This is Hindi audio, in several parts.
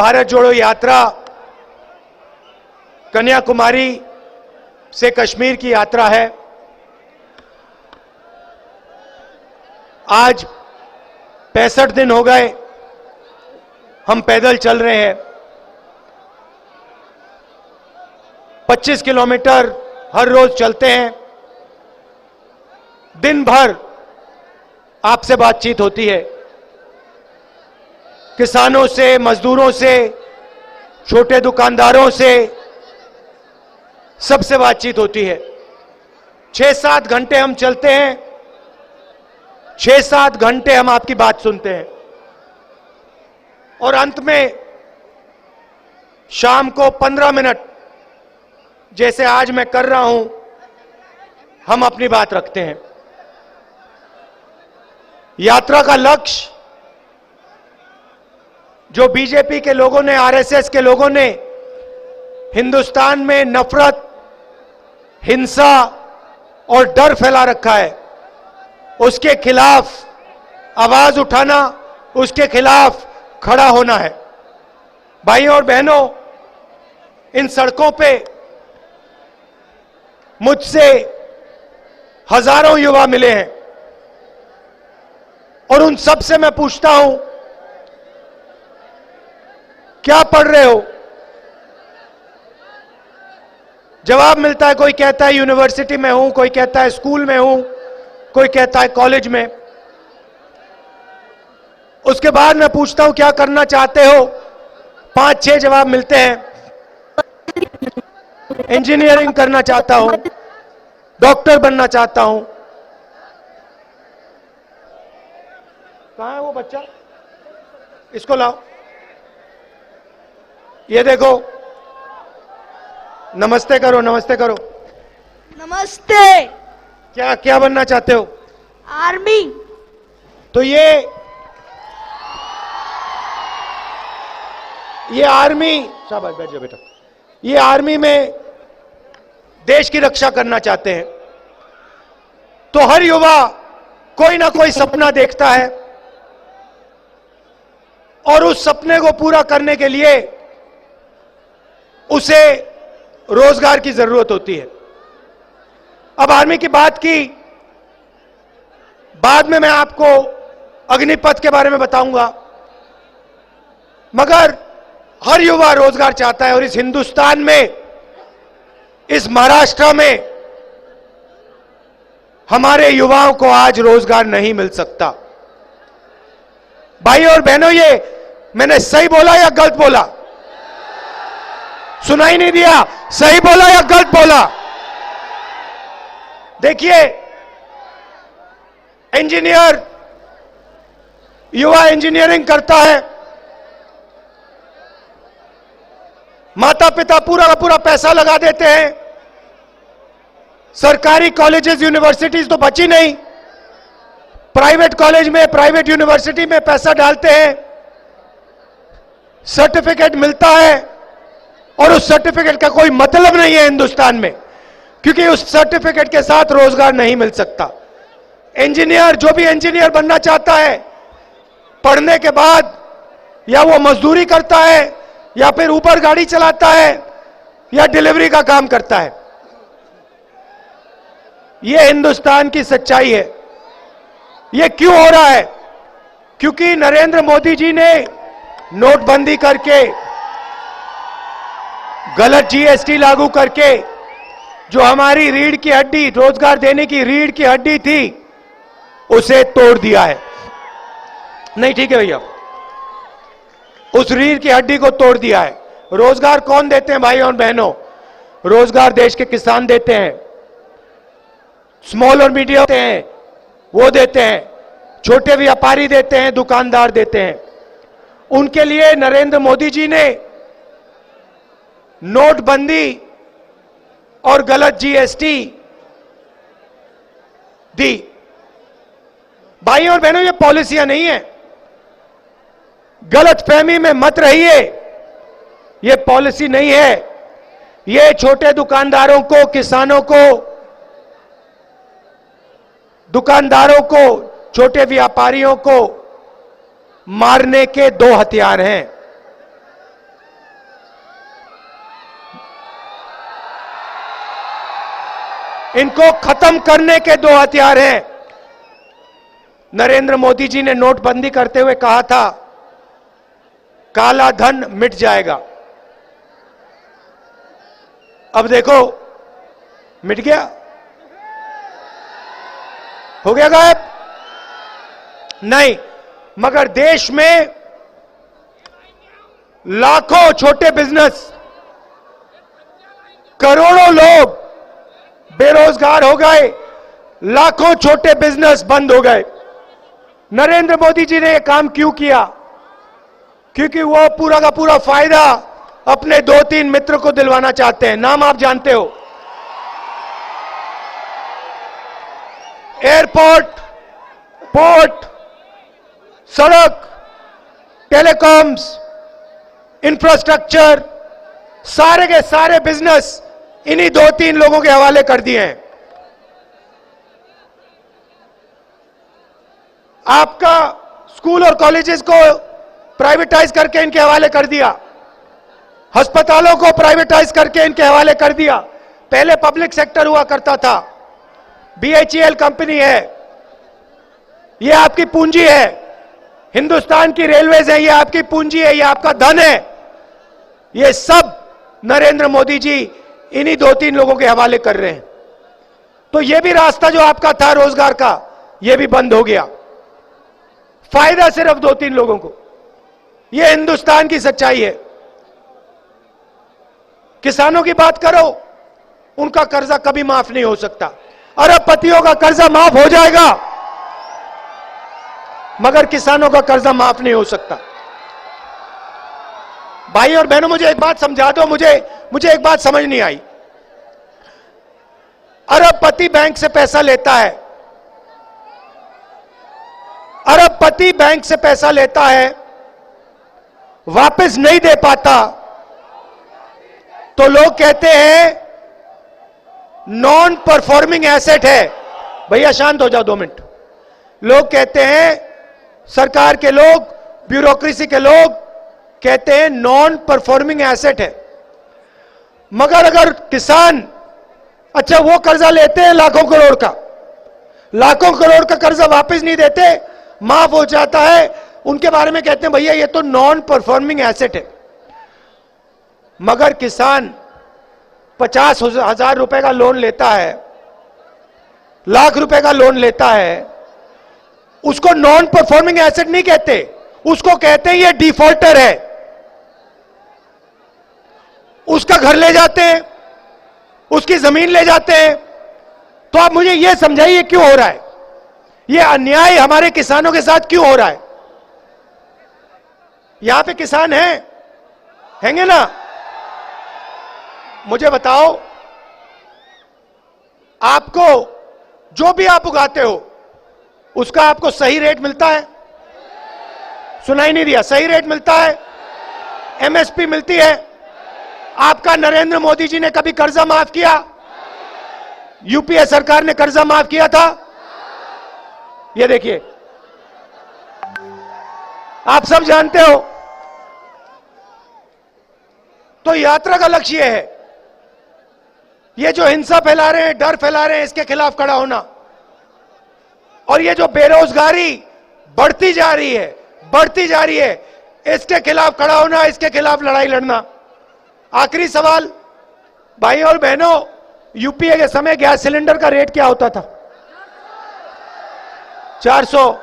भारत जोड़ो यात्रा कन्याकुमारी से कश्मीर की यात्रा है। आज 65 दिन हो गए हम पैदल चल रहे हैं। 25 किलोमीटर हर रोज चलते हैं। दिन भर आपसे बातचीत होती है, किसानों से, मजदूरों से, छोटे दुकानदारों से, सबसे बातचीत होती है। 6-7 घंटे हम चलते हैं, 6-7 घंटे हम आपकी बात सुनते हैं और अंत में शाम को 15 मिनट, जैसे आज मैं कर रहा हूं, हम अपनी बात रखते हैं। यात्रा का लक्ष्य जो बीजेपी के लोगों ने, आरएसएस के लोगों ने हिंदुस्तान में नफरत, हिंसा और डर फैला रखा है, उसके खिलाफ आवाज उठाना, उसके खिलाफ खड़ा होना है। भाइयों और बहनों, इन सड़कों पे मुझसे हजारों युवा मिले हैं और उन सब से मैं पूछता हूं, क्या पढ़ रहे हो? जवाब मिलता है, कोई कहता है यूनिवर्सिटी में हूं, कोई कहता है स्कूल में हूं, कोई कहता है कॉलेज में। उसके बाद मैं पूछता हूं क्या करना चाहते हो? 5-6 जवाब मिलते हैं। इंजीनियरिंग करना चाहता हूं, डॉक्टर बनना चाहता हूं। कहां है वो बच्चा? इसको लाओ। ये देखो, नमस्ते करो, नमस्ते करो। नमस्ते। क्या क्या बनना चाहते हो? आर्मी। तो ये आर्मी, शाबाश, बैठ जाओ बेटा। ये आर्मी में देश की रक्षा करना चाहते हैं। तो हर युवा कोई ना कोई सपना देखता है और उस सपने को पूरा करने के लिए उसे रोजगार की जरूरत होती है। अब आर्मी की बात की, बाद में मैं आपको अग्निपथ के बारे में बताऊंगा, मगर हर युवा रोजगार चाहता है और इस हिंदुस्तान में, इस महाराष्ट्र में हमारे युवाओं को आज रोजगार नहीं मिल सकता। भाइयों और बहनों, ये मैंने सही बोला या गलत बोला? सुनाई नहीं दिया? सही बोला या गलत बोला? देखिए, इंजीनियर, युवा इंजीनियरिंग करता है, माता पिता पूरा का पूरा पैसा लगा देते हैं, सरकारी कॉलेजेस, यूनिवर्सिटीज तो बची नहीं, प्राइवेट कॉलेज में, प्राइवेट यूनिवर्सिटी में पैसा डालते हैं, सर्टिफिकेट मिलता है और उस सर्टिफिकेट का कोई मतलब नहीं है हिंदुस्तान में, क्योंकि उस सर्टिफिकेट के साथ रोजगार नहीं मिल सकता। इंजीनियर, जो भी इंजीनियर बनना चाहता है, पढ़ने के बाद या वो मजदूरी करता है या फिर ऊपर गाड़ी चलाता है या डिलीवरी का काम करता है। यह हिंदुस्तान की सच्चाई है। यह क्यों हो रहा है? क्योंकि नरेंद्र मोदी जी ने नोटबंदी करके, गलत जीएसटी लागू करके, जो हमारी रीढ़ की हड्डी, रोजगार देने की रीढ़ की हड्डी थी, उसे तोड़ दिया है। नहीं, ठीक है भैया, उस रीढ़ की हड्डी को तोड़ दिया है। रोजगार कौन देते हैं भाई और बहनों? रोजगार देश के किसान देते हैं, स्मॉल और मीडियम देते हैं, वो देते हैं, छोटे व्यापारी देते हैं, दुकानदार देते हैं। उनके लिए नरेंद्र मोदी जी ने नोटबंदी और गलत जीएसटी दी। भाई और बहनों, ये पॉलिसियां नहीं है, गलत फहमी में मत रहिए, ये पॉलिसी नहीं है। ये छोटे दुकानदारों को, किसानों को, दुकानदारों को, छोटे व्यापारियों को मारने के 2 हथियार हैं। इनको खत्म करने के दो हथियार हैं। नरेंद्र मोदी जी ने नोटबंदी करते हुए कहा था काला धन मिट जाएगा। अब देखो मिट गया, हो गया गायब? नहीं, मगर देश में लाखों छोटे बिजनेस, करोड़ों लोग बेरोजगार हो गए, लाखों छोटे बिजनेस बंद हो गए। नरेंद्र मोदी जी ने यह काम क्यों किया? क्योंकि वो पूरा का पूरा फायदा अपने 2-3 मित्र को दिलवाना चाहते हैं। नाम आप जानते हो, एयरपोर्ट, पोर्ट, सड़क, टेलीकॉम्स, इंफ्रास्ट्रक्चर, सारे के सारे बिजनेस इन्हीं 2-3 लोगों के हवाले कर दिए हैं। आपका स्कूल और कॉलेजेस को प्राइवेटाइज करके इनके हवाले कर दिया, अस्पतालों को प्राइवेटाइज करके इनके हवाले कर दिया। पहले पब्लिक सेक्टर हुआ करता था, BHEL कंपनी है, यह आपकी पूंजी है। हिंदुस्तान की रेलवेज है, यह आपकी पूंजी है, यह आपका धन है। यह सब नरेंद्र मोदी जी इन्हीं 2-3 लोगों के हवाले कर रहे हैं। तो यह भी रास्ता जो आपका था रोजगार का, यह भी बंद हो गया। फायदा सिर्फ 2-3 लोगों को। यह हिंदुस्तान की सच्चाई है। किसानों की बात करो, उनका कर्जा कभी माफ नहीं हो सकता। अरबपतियों का कर्जा माफ हो जाएगा, मगर किसानों का कर्जा माफ नहीं हो सकता। भाई और बहनों, मुझे एक बात समझा दो, मुझे एक बात समझ नहीं आई। अरबपति बैंक से पैसा लेता है, अरबपति बैंक से पैसा लेता है, वापस नहीं दे पाता, तो लोग कहते हैं नॉन परफॉर्मिंग एसेट है। भैया शांत हो जाओ 2 मिनट। लोग कहते हैं, सरकार के लोग, ब्यूरोक्रेसी के लोग कहते हैं नॉन परफॉर्मिंग एसेट है। मगर अगर किसान, अच्छा वो कर्जा लेते हैं लाखों करोड़ का, लाखों करोड़ का कर्जा वापस नहीं देते, माफ हो जाता है, उनके बारे में कहते हैं भैया ये तो नॉन परफॉर्मिंग एसेट है। मगर किसान 50,000 रुपए का लोन लेता है, लाख रुपए का लोन लेता है, उसको नॉन परफॉर्मिंग एसेट नहीं कहते, उसको कहते हैं ये डिफॉल्टर है। उसका घर ले जाते हैं, उसकी जमीन ले जाते हैं। तो आप मुझे यह समझाइए क्यों हो रहा है यह अन्याय हमारे किसानों के साथ, क्यों हो रहा है? यहां पे किसान हैंगे ना? मुझे बताओ, आपको जो भी आप उगाते हो उसका आपको सही रेट मिलता है? सुनाई नहीं दिया? सही रेट मिलता है, MSP मिलती है? आपका नरेंद्र मोदी जी ने कभी कर्जा माफ किया? यूपीए सरकार ने कर्जा माफ किया था? ये देखिए, आप सब जानते हो। तो यात्रा का लक्ष्य है ये जो हिंसा फैला रहे हैं, डर फैला रहे हैं, इसके खिलाफ खड़ा होना। और ये जो बेरोजगारी बढ़ती जा रही है, इसके खिलाफ खड़ा होना, इसके खिलाफ लड़ाई लड़ना। आखिरी सवाल, भाई और बहनों, यूपीए के समय गैस सिलेंडर का रेट क्या होता था? 400।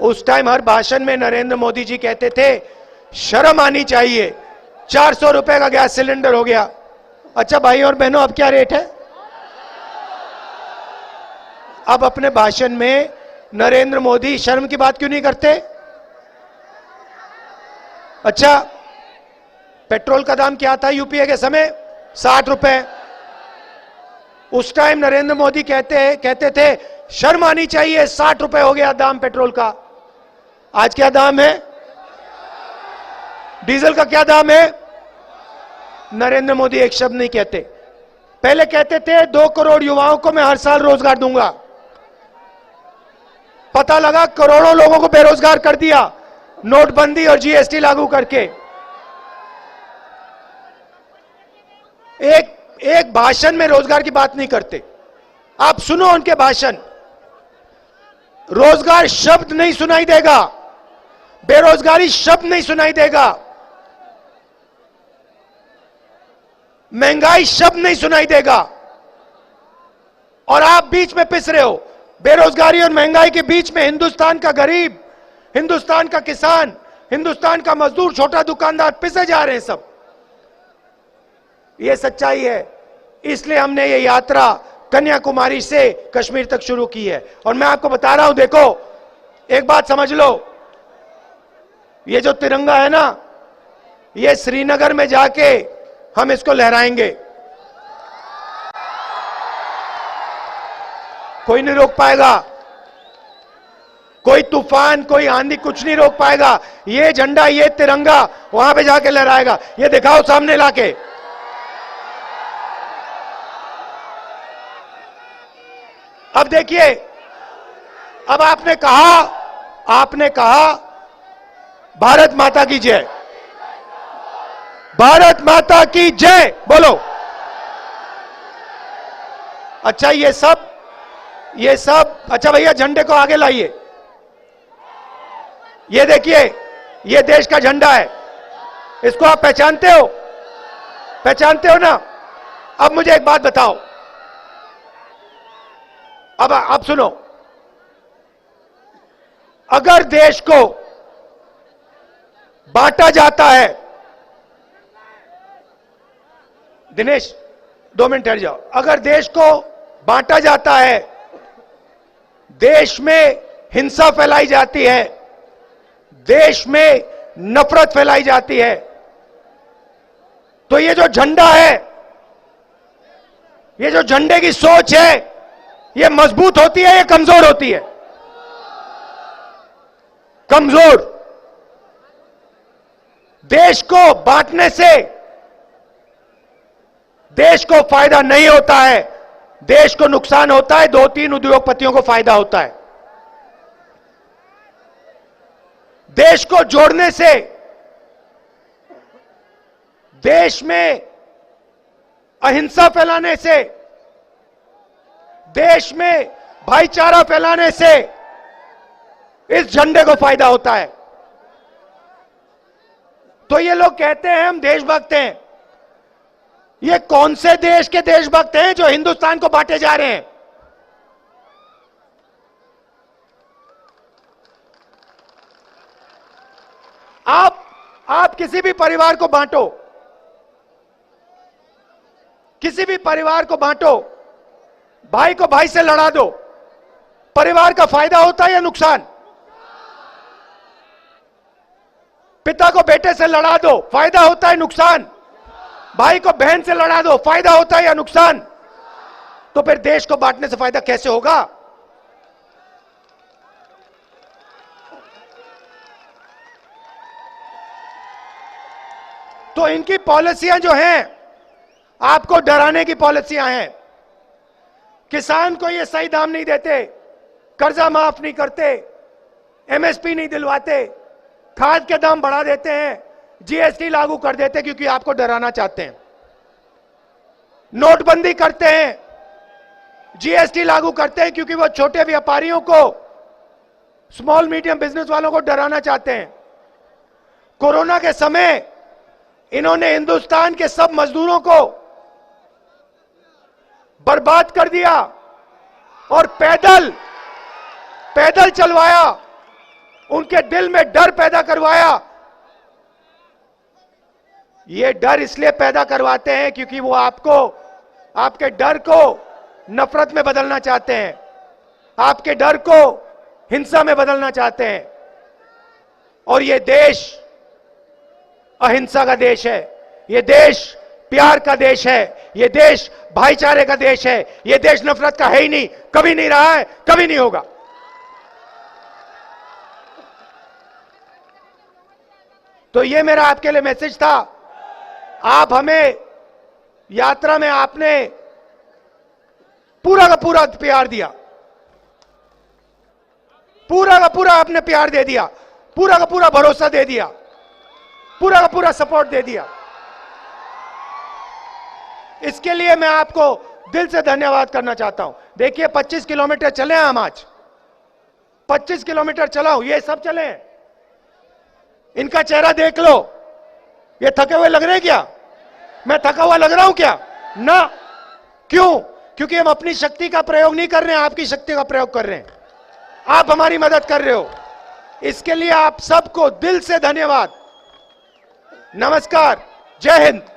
उस टाइम हर भाषण में नरेंद्र मोदी जी कहते थे शर्म आनी चाहिए, 400 रुपए का गैस सिलेंडर हो गया। अच्छा भाई और बहनों, अब क्या रेट है? अब अपने भाषण में नरेंद्र मोदी शर्म की बात क्यों नहीं करते? अच्छा, पेट्रोल का दाम क्या था यूपीए के समय? 60 रुपए। उस टाइम नरेंद्र मोदी कहते थे शर्म आनी चाहिए, 60 रुपए हो गया दाम पेट्रोल का। आज क्या दाम है? डीजल का क्या दाम है? नरेंद्र मोदी एक शब्द नहीं कहते। पहले कहते थे 2 करोड़ युवाओं को मैं हर साल रोजगार दूंगा। पता लगा करोड़ों लोगों को बेरोजगार कर दिया नोटबंदी और GST लागू करके। एक भाषण में रोजगार की बात नहीं करते। आप सुनो उनके भाषण, रोजगार शब्द नहीं सुनाई देगा, बेरोजगारी शब्द नहीं सुनाई देगा, महंगाई शब्द नहीं सुनाई देगा, और आप बीच में पिस रहे हो। बेरोजगारी और महंगाई के बीच में हिंदुस्तान का गरीब, हिंदुस्तान का किसान, हिंदुस्तान का मजदूर, छोटा दुकानदार पिसे जा रहे हैं सब। यह सच्चाई है। इसलिए हमने ये यात्रा कन्याकुमारी से कश्मीर तक शुरू की है। और मैं आपको बता रहा हूं, देखो एक बात समझ लो, ये जो तिरंगा है ना, ये श्रीनगर में जाके हम इसको लहराएंगे, कोई नहीं रोक पाएगा, कोई तूफान, कोई आंधी कुछ नहीं रोक पाएगा। ये झंडा, ये तिरंगा वहां पे जाके लहराएगा। ये दिखाओ सामने लाके। अब देखिए, अब आपने कहा भारत माता की जय, भारत माता की जय बोलो। अच्छा ये सब अच्छा भैया झंडे को आगे लाइए। ये देखिए, ये देश का झंडा है, इसको आप पहचानते हो ना? अब मुझे एक बात बताओ, अब सुनो, अगर देश को बांटा जाता है, दिनेश 2 मिनट ठहर जाओ, अगर देश को बांटा जाता है, देश में हिंसा फैलाई जाती है, देश में नफरत फैलाई जाती है, तो ये जो झंडा है, ये जो झंडे की सोच है, ये मजबूत होती है या कमजोर होती है? कमजोर। देश को बांटने से देश को फायदा नहीं होता है, देश को नुकसान होता है, 2-3 उद्योगपतियों को फायदा होता है। देश को जोड़ने से, देश में अहिंसा फैलाने से, देश में भाईचारा फैलाने से इस झंडे को फायदा होता है। तो ये लोग कहते हैं हम देशभक्त हैं। ये कौन से देश के देशभक्त हैं जो हिंदुस्तान को बांटे जा रहे हैं? आप किसी भी परिवार को बांटो, किसी भी परिवार को बांटो, भाई को भाई से लड़ा दो, परिवार का फायदा होता है या नुकसान? पिता को बेटे से लड़ा दो, फायदा होता है नुकसान? भाई को बहन से लड़ा दो, फायदा होता है या नुकसान? तो फिर देश को बांटने से फायदा कैसे होगा? तो इनकी पॉलिसियां जो हैं, आपको डराने की पॉलिसियां हैं। किसान को ये सही दाम नहीं देते, कर्जा माफ नहीं करते, एमएसपी नहीं दिलवाते, खाद के दाम बढ़ा देते हैं, जीएसटी लागू कर देते हैं क्योंकि आपको डराना चाहते हैं। नोटबंदी करते हैं, जीएसटी लागू करते हैं क्योंकि वो छोटे व्यापारियों को, स्मॉल मीडियम बिजनेस वालों को डराना चाहते हैं। कोरोना के समय इन्होंने हिंदुस्तान के सब मजदूरों को बर्बाद कर दिया और पैदल चलवाया, उनके दिल में डर पैदा करवाया। ये डर इसलिए पैदा करवाते हैं क्योंकि वो आपके डर को नफरत में बदलना चाहते हैं, आपके डर को हिंसा में बदलना चाहते हैं। और ये देश अहिंसा का देश है, ये देश प्यार का देश है, ये देश भाईचारे का देश है, ये देश नफरत का है ही नहीं, कभी नहीं रहा है, कभी नहीं होगा। तो ये मेरा आपके लिए मैसेज था। आप हमें यात्रा में आपने पूरा का पूरा प्यार दिया, पूरा का पूरा आपने प्यार दे दिया, पूरा का पूरा भरोसा दे दिया, पूरा का पूरा सपोर्ट दे दिया। इसके लिए मैं आपको दिल से धन्यवाद करना चाहता हूं। देखिए 25 किलोमीटर चले हैं हम आज, 25 किलोमीटर चला हूं, ये सब चले हैं। इनका चेहरा देख लो, ये थके हुए लग रहे हैं क्या? मैं थका हुआ लग रहा हूं क्या? ना। क्यों? क्योंकि हम अपनी शक्ति का प्रयोग नहीं कर रहे हैं, आपकी शक्ति का प्रयोग कर रहे हैं। आप हमारी मदद कर रहे हो, इसके लिए आप सबको दिल से धन्यवाद। नमस्कार, जय हिंद।